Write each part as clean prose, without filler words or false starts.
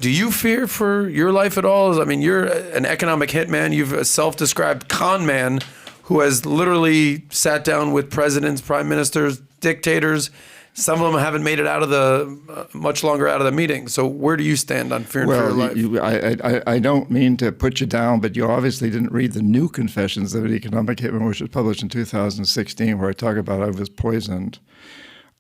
Do you fear for your life at all? I mean, you're an economic hitman. You've a self-described con man who has literally sat down with presidents, prime ministers, dictators. Some of them haven't made it out of the much longer out of the meeting. So where do you stand on fearing for your life? I don't mean to put you down, but you obviously didn't read the new Confessions of an Economic Hitman, which was published in 2016, where I talk about I was poisoned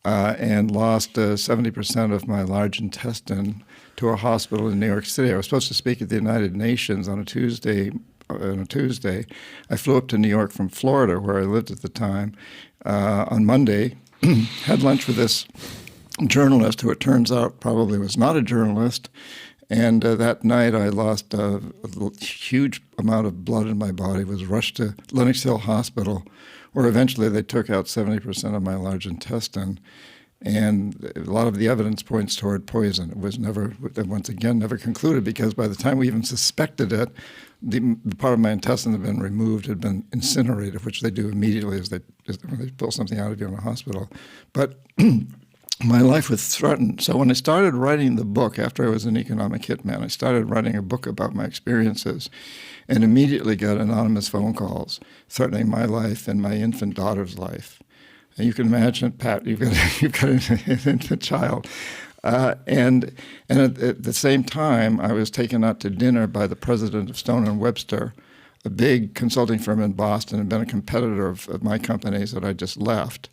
and lost 70% of my large intestine to a hospital in New York City. I was supposed to speak at the United Nations on a Tuesday. I flew up to New York from Florida, where I lived at the time, on Monday, had lunch with this journalist who it turns out probably was not a journalist. And that night I lost a huge amount of blood in my body, was rushed to Lenox Hill Hospital, where eventually they took out 70% of my large intestine. And a lot of the evidence points toward poison. It was never, once again, never concluded, because by the time we even suspected it, the part of my intestine had been removed, had been incinerated, which they do immediately when they pull something out of you in a hospital. But my life was threatened. So when I started writing the book, after I was an economic hitman, I started writing a book about my experiences and immediately got anonymous phone calls threatening my life and my infant daughter's life. And you can imagine, Pat, you've got an infant child. And at the same time, I was taken out to dinner by the president of Stone & Webster, a big consulting firm in Boston, and been a competitor of my companies that I just left.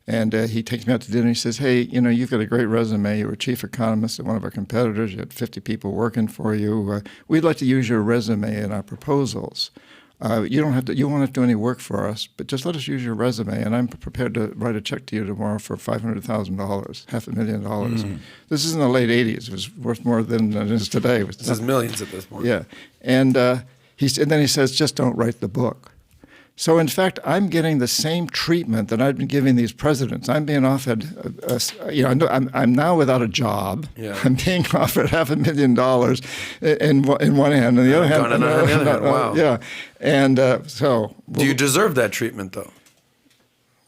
And he takes me out to dinner. He says, hey, you've got a great resume. You were chief economist at one of our competitors. You had 50 people working for you. We'd like to use your resume in our proposals. You won't have to do any work for us, but just let us use your resume, and I'm prepared to write a check to you tomorrow for $500,000, $500,000. Mm-hmm. This is in the late 80s. It was worth more than it is today. This is millions at this point. Yeah. And then he says, just don't write the book. So, in fact, I'm getting the same treatment that I've been giving these presidents. I'm being offered, I'm now without a job. Yeah. I'm being offered $500,000 in one hand, and the other hand, wow. Yeah, and so. Do you deserve that treatment, though?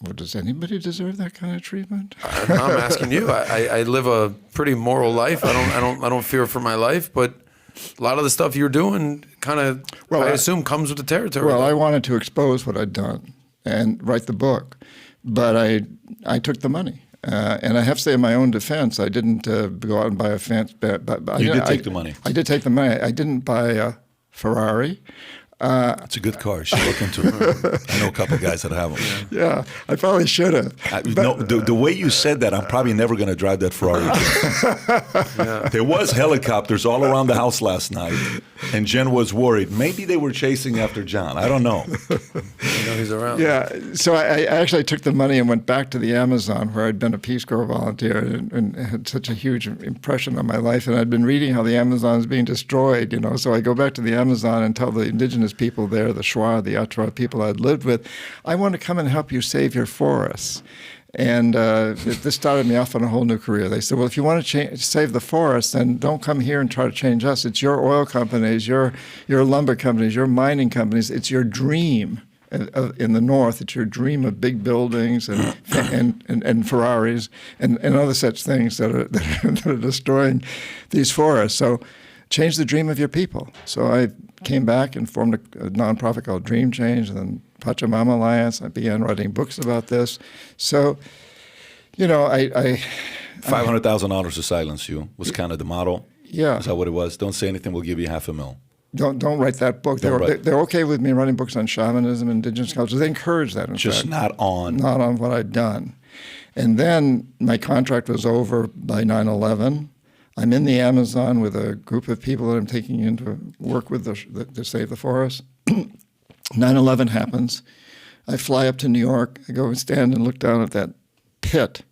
Well, does anybody deserve that kind of treatment? I'm asking you. I live a pretty moral life. I don't fear for my life, but a lot of the stuff you're doing kind of, I assume, comes with the territory. Well, I wanted to expose what I'd done and write the book, but I took the money. And I have to say, in my own defense, I didn't go out and buy a fancy. You did take the money. I did take the money. I didn't buy a Ferrari. It's a good car. You should look into it. I know a couple of guys that have them. Yeah, I probably should have. The way you said that, I'm probably never going to drive that Ferrari again. Yeah. There was helicopters all around the house last night, and Jen was worried. Maybe they were chasing after John. I don't know. He's around. Yeah, so I actually took the money and went back to the Amazon, where I'd been a Peace Corps volunteer and had such a huge impression on my life. And I'd been reading how the Amazon is being destroyed, So I go back to the Amazon and tell the indigenous people there, the Shuar, the Atra people I'd lived with, I want to come and help you save your forests. And this started me off on a whole new career. They said, well, if you want to save the forests, then don't come here and try to change us. It's your oil companies, your lumber companies, your mining companies. It's your dream in the North. It's your dream of big buildings and Ferraris and other such things that are destroying these forests. So change the dream of your people. So I came back and formed a nonprofit called Dream Change, and then Pachamama Alliance. I began writing books about this. So, I $500,000 to silence you was kind of the motto. Yeah. Is that what it was? Don't say anything, we'll give you $500,000. Don't write that book. They're okay with me writing books on shamanism and indigenous culture. They encourage that, in fact. Not on what I'd done. And then my contract was over by 9/11. I'm in the Amazon with a group of people that I'm taking in to work with to save the forest. 9/11 happens. I fly up to New York. I go and stand and look down at that pit.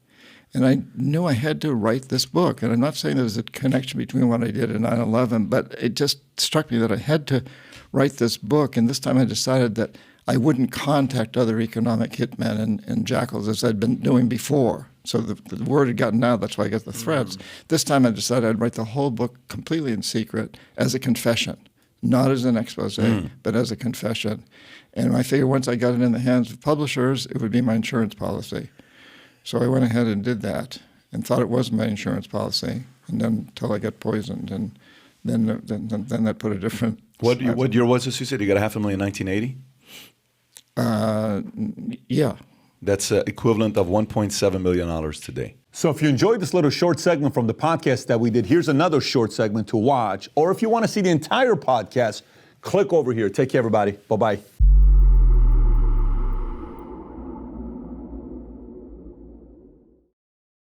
And I knew I had to write this book. And I'm not saying there's a connection between what I did and 9/11, but it just struck me that I had to write this book. And this time I decided that I wouldn't contact other economic hitmen and jackals as I'd been doing before. So the word had gotten out. That's why I got the threats. This time I decided I'd write the whole book completely in secret as a confession, not as an expose, but as a confession. And I figured once I got it in the hands of publishers, it would be my insurance policy. So I went ahead and did that and thought it was my insurance policy. and then until I got poisoned, and then that put a different. What year was this? You said you got $500,000 in 1980. Yeah. That's equivalent of $1.7 million today. So if you enjoyed this little short segment from the podcast that we did, here's another short segment to watch. Or if you want to see the entire podcast, click over here. Take care, everybody. Bye-bye.